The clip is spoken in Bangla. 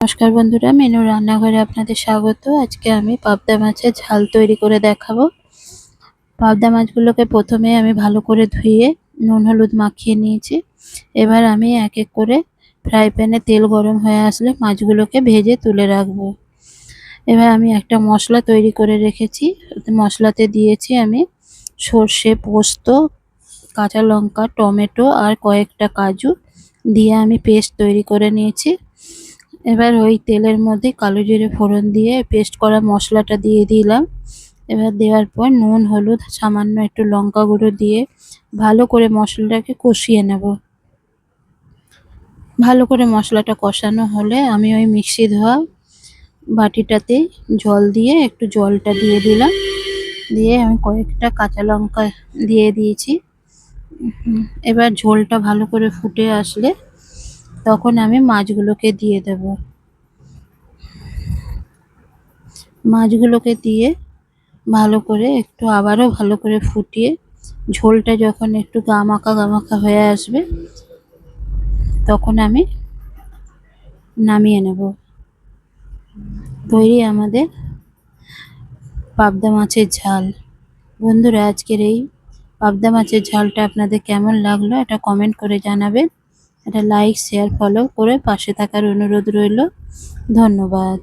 নমস্কার বন্ধুরা, মেনু রান্নাঘরে আপনাদের স্বাগত। আজকে আমি পাবদা মাছের ঝাল তৈরি করে দেখাবো। পাবদা মাছগুলোকে প্রথমে আমি ভালো করে ধুয়ে নুন হলুদ মাখিয়ে নিয়েছি। এবার আমি এক এক করে ফ্রাই প্যানে তেল গরম হয়ে আসলে মাছগুলোকে ভেজে তুলে রাখবো। এবার আমি একটা মশলা তৈরি করে রেখেছি। মশলাতে দিয়েছি আমি সর্ষে, পোস্ত, কাঁচা লঙ্কা, টমেটো আর কয়েকটা কাজু দিয়ে আমি পেস্ট তৈরি করে নিয়েছি। এবার ওই তেলের মধ্যে কালো জিরে ফোড়ন দিয়ে পেস্ট করা মশলাটা দিয়ে দিলাম। এবার দেওয়ার পর নুন হলুদ সামান্য একটু লঙ্কা গুঁড়ো দিয়ে ভালো করে মশলাটাকে কষিয়ে নেব। ভালো করে মশলাটা কষানো হলে আমি ওই মিক্সি ধোয়া বাটিটাতে জল দিয়ে একটু জলটা দিয়ে দিলাম। দিয়ে আমি কয়েকটা কাঁচা লঙ্কা দিয়ে দিয়েছি। এবার ঝোলটা ভালো করে ফুটে আসলে তখন আমি মাছগুলোকে দিয়ে দেব। মাছগুলোকে দিয়ে ভালো করে একটু আবারও ভালো করে ফুটিয়ে ঝোলটা যখন একটু গামাখা হয়ে আসবে তখন আমি নামিয়ে নেব। তৈরি আমাদের পাবদা মাছের ঝাল। বন্ধুরা, আজকের এই পাবদা মাছের ঝালটা আপনাদের কেমন লাগলো এটা কমেন্ট করে জানাবেন। এটা লাইক শেয়ার ফলো করে পাশে থাকার অনুরোধ রইল। ধন্যবাদ।